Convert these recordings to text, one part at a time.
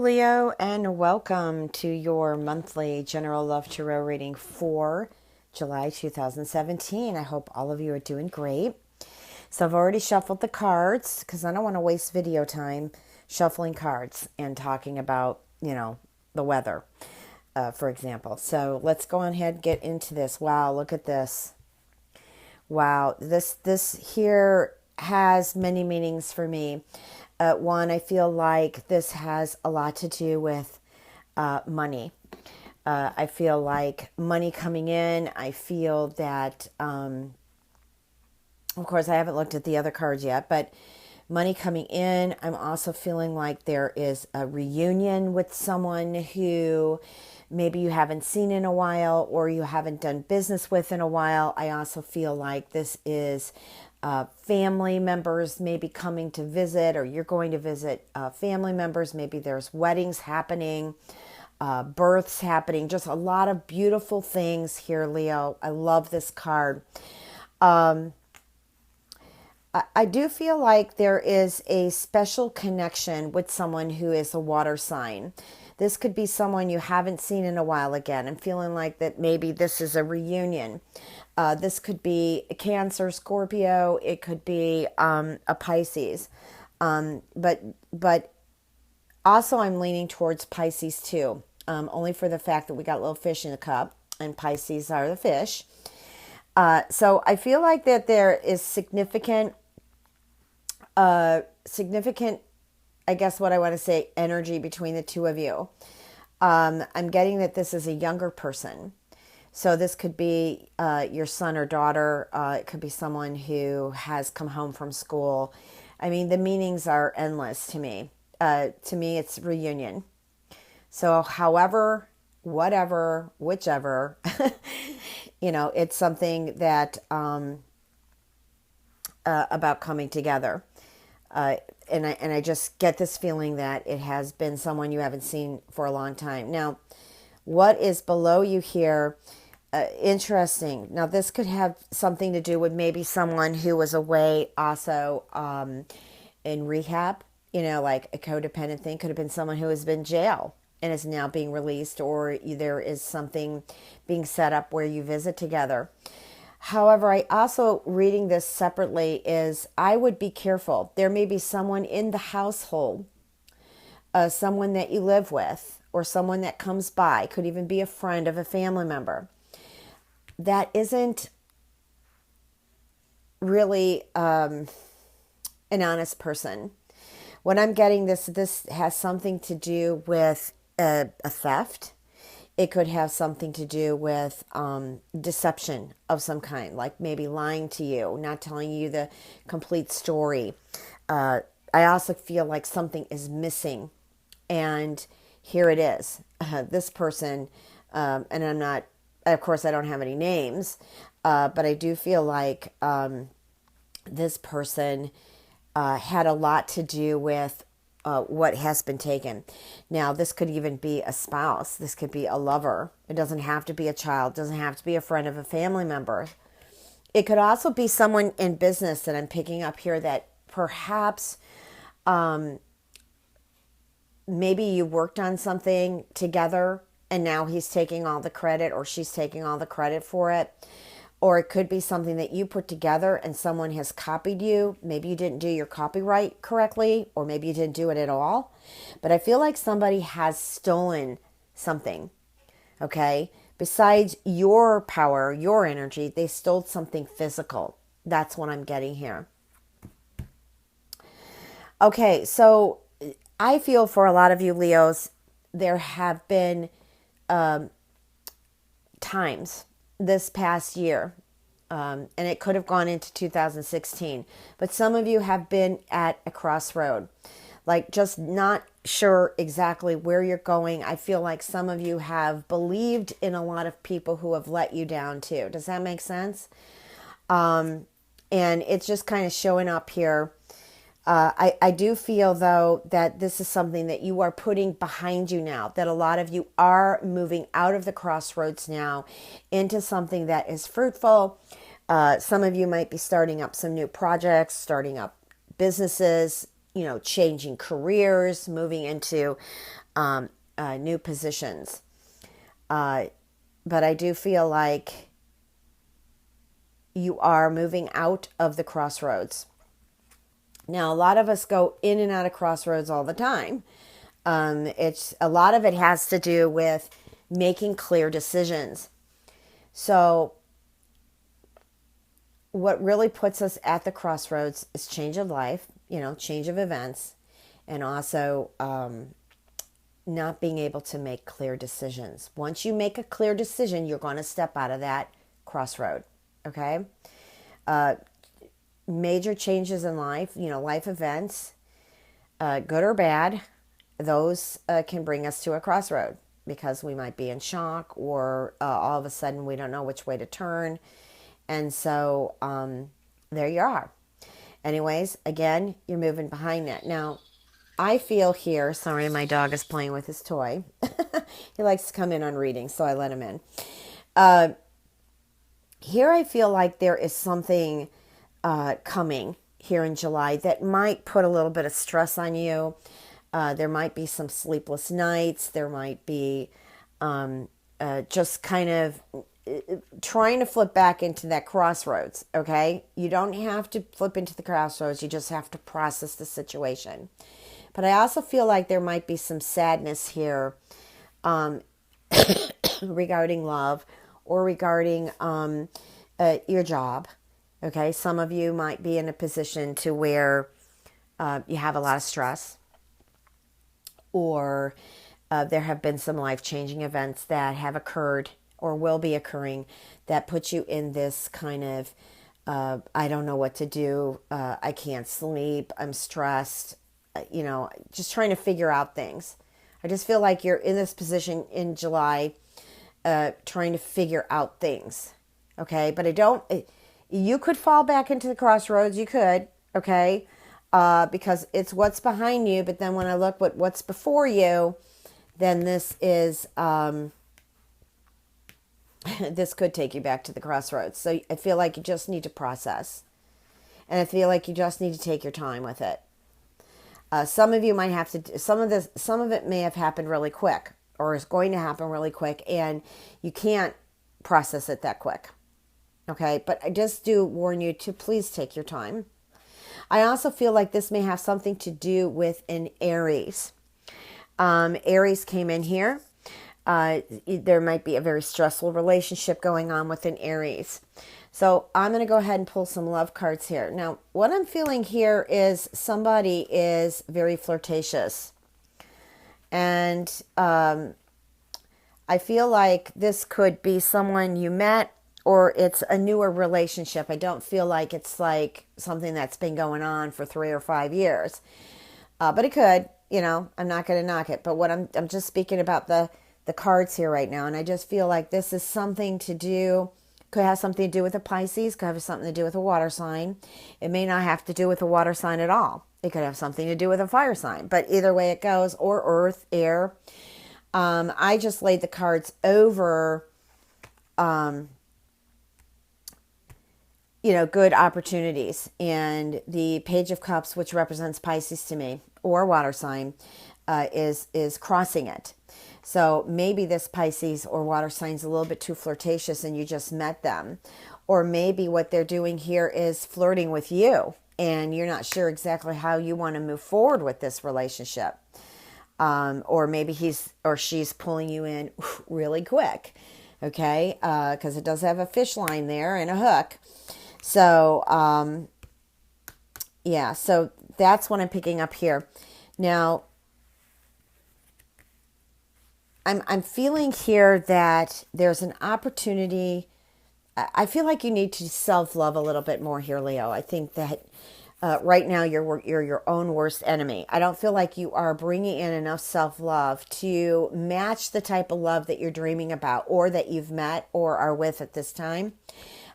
Leo, and welcome to your monthly General Love Tarot reading for July 2017. I hope all of you are doing great. So I've already shuffled the cards because I don't want to waste video time shuffling cards and talking about, the weather, for example. So let's go ahead and get into this. Wow, look at this. Wow, this here has many meanings for me. One, I feel like this has a lot to do with money. I feel like money coming in. I feel that, of course, I haven't looked at the other cards yet, but money coming in. I'm also feeling like there is a reunion with someone who maybe you haven't seen in a while or you haven't done business with in a while. I also feel like this is family members maybe coming to visit, or you're going to visit family members. Maybe there's weddings happening, births happening, just a lot of beautiful things here, Leo. I love this card. I do feel like there is a special connection with someone who is a water sign. This could be someone you haven't seen in a while again. I'm feeling like that maybe this is a reunion. This could be a Cancer, Scorpio. It could be a Pisces. But also I'm leaning towards Pisces too, only for the fact that we got little fish in the cup, and Pisces are the fish. So I feel like that there is significant, I guess what I want to say, energy between the two of you. I'm getting that this is a younger person. So this could be your son or daughter. It could be someone who has come home from school. I mean, the meanings are endless to me. To me, it's reunion. So however, whatever, whichever, it's something that about coming together. And I just get this feeling that it has been someone you haven't seen for a long time. Now, what is below you here? Interesting. Now, this could have something to do with maybe someone who was away also in rehab, like a codependent thing. Could have been someone who has been in jail and is now being released, or there is something being set up where you visit together. However, I also, reading this separately, is I would be careful. There may be someone in the household, someone that you live with, or someone that comes by, could even be a friend of a family member, that isn't really an honest person. When I'm getting this has something to do with a theft. It could have something to do with deception of some kind, like maybe lying to you, not telling you the complete story. I also feel like something is missing, and here it is. This person, and I'm not, of course, I don't have any names, but I do feel like this person had a lot to do with what has been taken. Now, this could even be a spouse. This could be a lover. It doesn't have to be a child. It doesn't have to be a friend of a family member. It could also be someone in business that I'm picking up here that perhaps maybe you worked on something together and now he's taking all the credit, or she's taking all the credit for it. Or it could be something that you put together and someone has copied you. Maybe you didn't do your copyright correctly, or maybe you didn't do it at all. But I feel like somebody has stolen something, okay? Besides your power, your energy, they stole something physical. That's what I'm getting here. Okay, so I feel for a lot of you Leos, there have been times this past year, and it could have gone into 2016, but some of you have been at a crossroad, like just not sure exactly where you're going. I feel like some of you have believed in a lot of people who have let you down too. Does that make sense? And it's just kind of showing up here. I do feel, though, that this is something that you are putting behind you now, that a lot of you are moving out of the crossroads now into something that is fruitful. Some of you might be starting up some new projects, starting up businesses, changing careers, moving into new positions. But I do feel like you are moving out of the crossroads. Now, a lot of us go in and out of crossroads all the time. It's a lot of it has to do with making clear decisions. So what really puts us at the crossroads is change of life, change of events, and also not being able to make clear decisions. Once you make a clear decision, you're going to step out of that crossroad. Okay? Major changes in life, life events, good or bad, those can bring us to a crossroad because we might be in shock or all of a sudden we don't know which way to turn. And so there you are. Anyways, again, you're moving behind that. Now, I feel here, sorry, my dog is playing with his toy. He likes to come in on readings, so I let him in. Here I feel like there is something coming here in July that might put a little bit of stress on you. There might be some sleepless nights. There might be just kind of trying to flip back into that crossroads, okay? You don't have to flip into the crossroads. You just have to process the situation. But I also feel like there might be some sadness here regarding love or regarding your job, okay? Some of you might be in a position to where you have a lot of stress, or there have been some life-changing events that have occurred or will be occurring that put you in this kind of, I don't know what to do, I can't sleep, I'm stressed, just trying to figure out things. I just feel like you're in this position in July trying to figure out things, okay? But you could fall back into the crossroads, you could, okay? Because it's what's behind you, but then when I look at what's before you, then this is... this could take you back to the crossroads. So I feel like you just need to process. And I feel like you just need to take your time with it. Some of you might have to, some of it may have happened really quick or is going to happen really quick and you can't process it that quick. Okay. But I just do warn you to please take your time. I also feel like this may have something to do with an Aries. Aries came in here. There might be a very stressful relationship going on with an Aries. So I'm going to go ahead and pull some love cards here. Now, what I'm feeling here is somebody is very flirtatious. And I feel like this could be someone you met or it's a newer relationship. I don't feel like it's like something that's been going on for 3 or 5 years. But it could, I'm not going to knock it. But what I'm just speaking about the cards here right now. And I just feel like this is something to do, could have something to do with a Pisces, could have something to do with a water sign. It may not have to do with a water sign at all. It could have something to do with a fire sign, but either way it goes, or earth, air. I just laid the cards over, good opportunities. And the Page of Cups, which represents Pisces to me, or water sign, is crossing it. So maybe this Pisces or water sign is a little bit too flirtatious and you just met them. Or maybe what they're doing here is flirting with you and you're not sure exactly how you want to move forward with this relationship. Or maybe he's or she's pulling you in really quick. Okay? Because it does have a fish line there and a hook. So, so that's what I'm picking up here. Now, I'm feeling here that there's an opportunity. I feel like you need to self-love a little bit more here, Leo. I think that right now you're your own worst enemy. I don't feel like you are bringing in enough self-love to match the type of love that you're dreaming about or that you've met or are with at this time.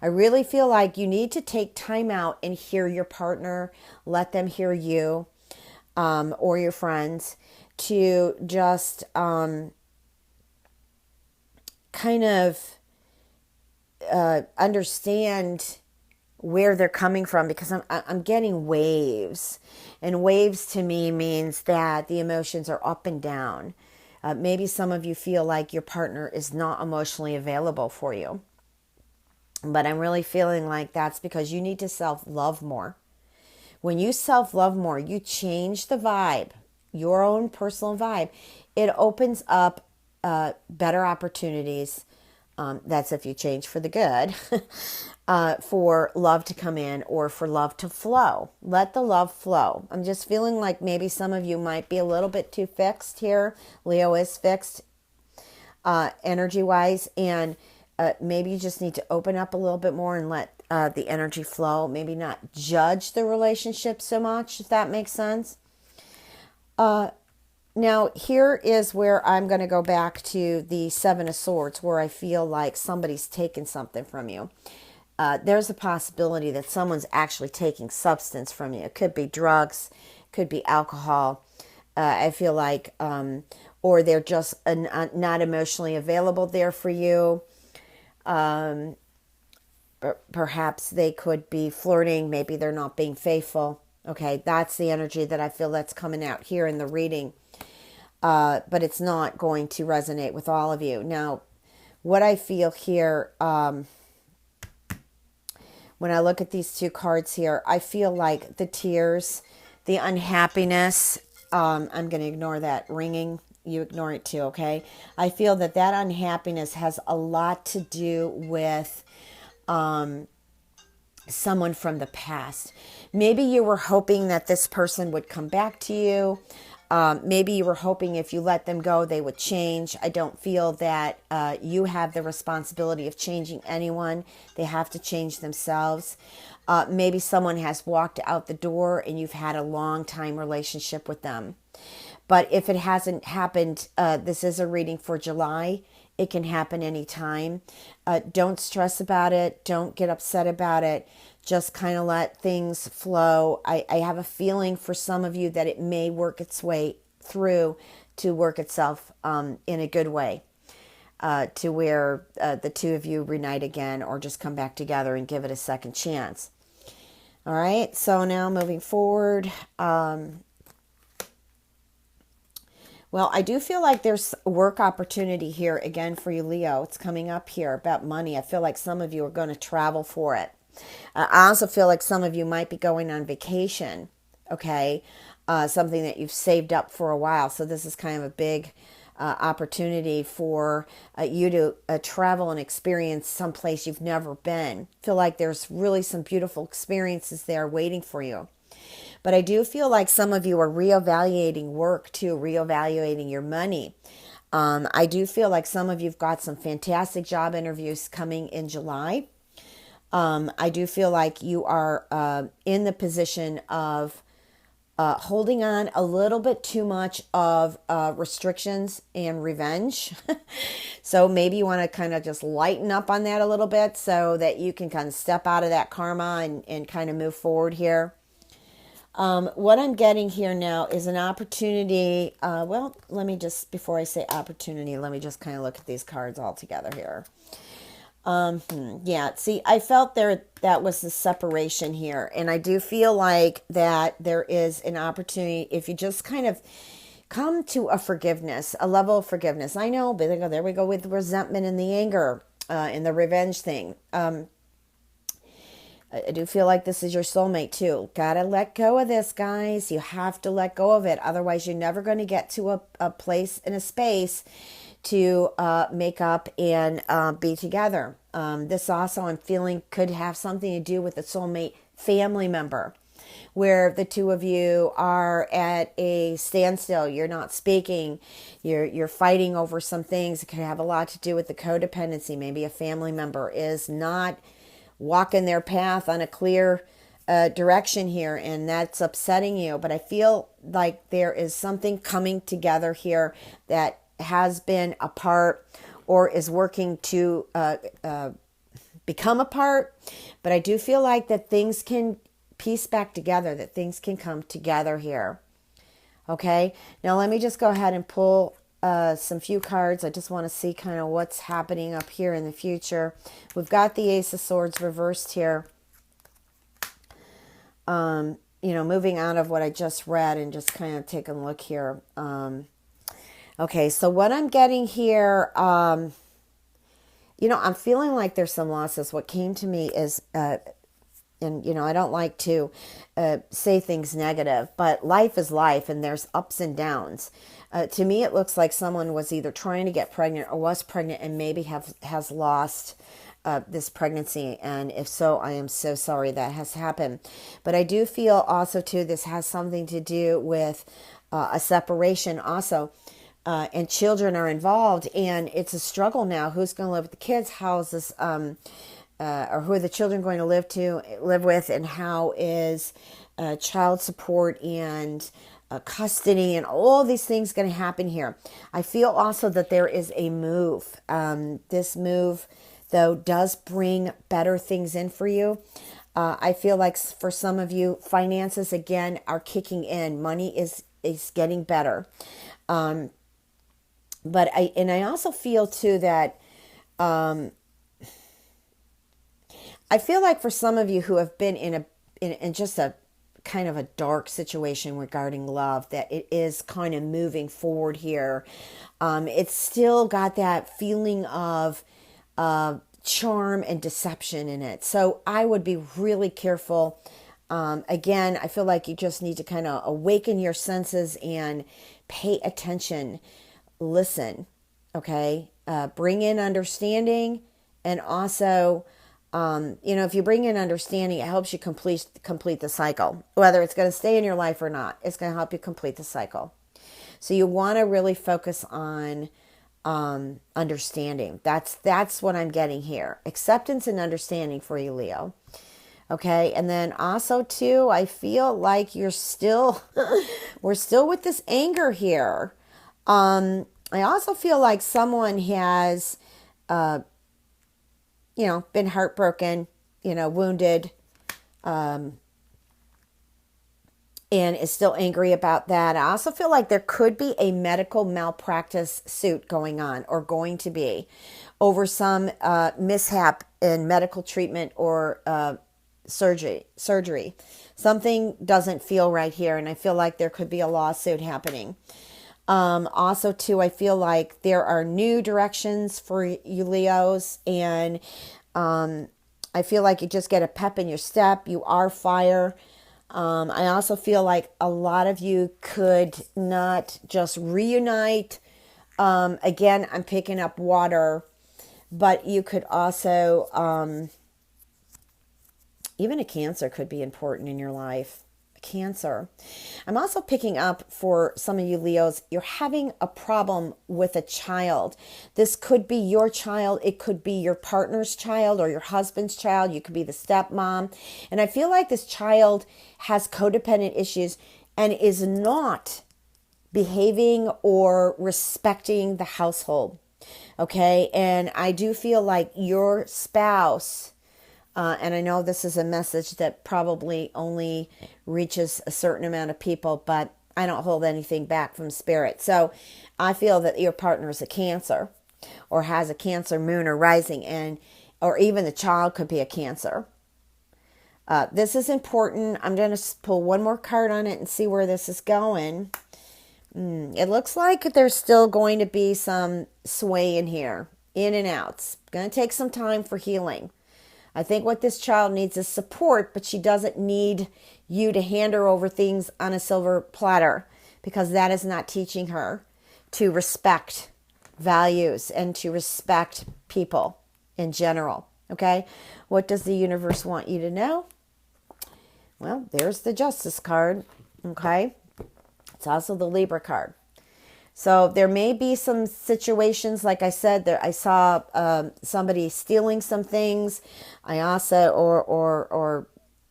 I really feel like you need to take time out and hear your partner, let them hear you or your friends to just... kind of understand where they're coming from, because I'm getting waves, and waves to me means that the emotions are up and down. Maybe some of you feel like your partner is not emotionally available for you. But I'm really feeling like that's because you need to self-love more. When you self-love more, you change the vibe, your own personal vibe. It opens up better opportunities. That's if you change for the good, for love to come in or for love to flow. Let the love flow. I'm just feeling like maybe some of you might be a little bit too fixed here. Leo is fixed energy-wise, and maybe you just need to open up a little bit more and let the energy flow. Maybe not judge the relationship so much, if that makes sense. Now, here is where I'm going to go back to the Seven of Swords, where I feel like somebody's taken something from you. There's a possibility that someone's actually taking substance from you. It could be drugs, could be alcohol. I feel like, or they're just not emotionally available there for you. Perhaps they could be flirting. Maybe they're not being faithful. Okay, that's the energy that I feel that's coming out here in the reading. But it's not going to resonate with all of you. Now, what I feel here, when I look at these two cards here, I feel like the tears, the unhappiness, I'm going to ignore that ringing. You ignore it too, okay? I feel that that unhappiness has a lot to do with someone from the past. Maybe you were hoping that this person would come back to you. Maybe you were hoping if you let them go, they would change. I don't feel that you have the responsibility of changing anyone. They have to change themselves. Maybe someone has walked out the door and you've had a long time relationship with them. But if it hasn't happened, this is a reading for July. It can happen anytime. Don't stress about it. Don't get upset about it. Just kind of let things flow. I have a feeling for some of you that it may work its way through to work itself in a good way, to where the two of you reunite again or just come back together and give it a second chance. All right, so now moving forward. Well, I do feel like there's a work opportunity here again for you, Leo. It's coming up here about money. I feel like some of you are going to travel for it. I also feel like some of you might be going on vacation, okay? Something that you've saved up for a while. So this is kind of a big opportunity for you to travel and experience someplace you've never been. Feel like there's really some beautiful experiences there waiting for you. But I do feel like some of you are reevaluating work too, reevaluating your money. I do feel like some of you've got some fantastic job interviews coming in July. I do feel like you are in the position of holding on a little bit too much of restrictions and revenge. So maybe you want to kind of just lighten up on that a little bit so that you can kind of step out of that karma and kind of move forward here. What I'm getting here now is an opportunity. Well, let me just, before I say opportunity, let me just kind of look at these cards all together here. Yeah, see, I felt that was the separation here. And I do feel like that there is an opportunity if you just kind of come to a forgiveness, a level of forgiveness. I know, but there we go with resentment and the anger, and the revenge thing. I do feel like this is your soulmate too. Gotta let go of this, guys. You have to let go of it. Otherwise, you're never going to get to a place in a space to make up and be together. This also, I'm feeling, could have something to do with a soulmate family member, where the two of you are at a standstill. You're not speaking. You're fighting over some things. It could have a lot to do with the codependency. Maybe a family member is not walking their path on a clear direction here, and that's upsetting you. But I feel like there is something coming together here that has been apart or is working to become apart. But I do feel like that things can piece back together, that things can come together here. Okay, now let me just go ahead and pull some few cards. I just want to see kind of what's happening up here in the future. We've got the Ace of Swords reversed here. Moving out of what I just read and just kind of taking a look here. Okay, so what I'm getting here, I'm feeling like there's some losses. What came to me is, and I don't like to say things negative, but life is life, and there's ups and downs. To me, it looks like someone was either trying to get pregnant or was pregnant and maybe has lost this pregnancy. And if so, I am so sorry that has happened. But I do feel also too this has something to do with a separation also. And children are involved, and it's a struggle now. Who's going to live with the kids? How is this, or who are the children going to live with, and how is child support and custody and all these things going to happen here? I feel also that there is a move. This move, though, does bring better things in for you. I feel like for some of you, finances again are kicking in. Money is getting better. But I also feel too that I feel like for some of you who have been in just a kind of a dark situation regarding love, that it is kind of moving forward here. It's still got that feeling of charm and deception in it. So I would be really careful. Again, I feel like you just need to kind of awaken your senses and pay attention. Listen, okay? Bring in understanding, and also, if you bring in understanding, it helps you complete the cycle. Whether it's going to stay in your life or not, it's going to help you complete the cycle. So you want to really focus on understanding. That's what I'm getting here. Acceptance and understanding for you, Leo. Okay, and then also too, I feel like you're still, we're still with this anger here. I also feel like someone has, been heartbroken, wounded, and is still angry about that. I also feel like there could be a medical malpractice suit going on, or going to be, over some mishap in medical treatment or surgery. Something doesn't feel right here, and I feel like there could be a lawsuit happening. Also, too, I feel like there are new directions for you Leos, and I feel like you just get a pep in your step. You are fire. I also feel like a lot of you could not just reunite. Again, I'm picking up water, but you could also, even a Cancer could be important in your life. Cancer. I'm also picking up for some of you Leos, you're having a problem with a child. This could be your child. It could be your partner's child or your husband's child. You could be the stepmom. And I feel like this child has codependent issues and is not behaving or respecting the household. Okay. And I do feel like your spouse, and I know this is a message that probably only reaches a certain amount of people, but I don't hold anything back from spirit. So I feel that your partner is a Cancer, or has a Cancer moon or rising, or even the child could be a Cancer. This is important. I'm going to pull one more card on it and see where this is going. It looks like there's still going to be some sway in here, in and outs. It's going to take some time for healing. I think what this child needs is support, but she doesn't need you to hand her over things on a silver platter, because that is not teaching her to respect values and to respect people in general. Okay? What does the universe want you to know? Well, there's the Justice card. Okay? It's also the Libra card. So there may be some situations, like I said, I saw somebody stealing some things. I also, or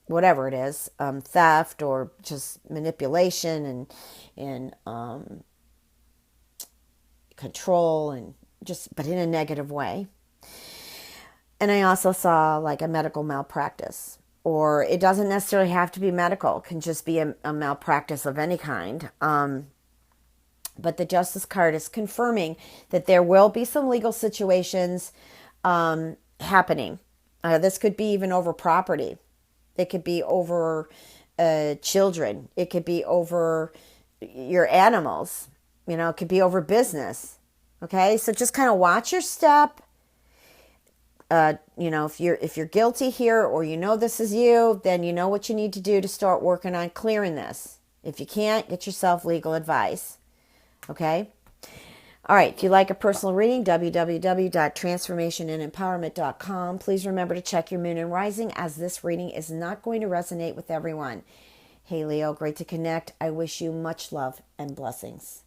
whatever it is, theft or just manipulation and control, and but in a negative way. And I also saw like a medical malpractice, or it doesn't necessarily have to be medical. It can just be a malpractice of any kind. But the Justice card is confirming that there will be some legal situations happening. This could be even over property. It could be over children. It could be over your animals. It could be over business. Okay, so just kind of watch your step. If you're guilty here, or this is you, then you know what you need to do to start working on clearing this. If you can't, get yourself legal advice. Okay? All right, if you like a personal reading, www.transformationandempowerment.com. Please remember to check your moon and rising, as this reading is not going to resonate with everyone. Hey, Leo, great to connect. I wish you much love and blessings.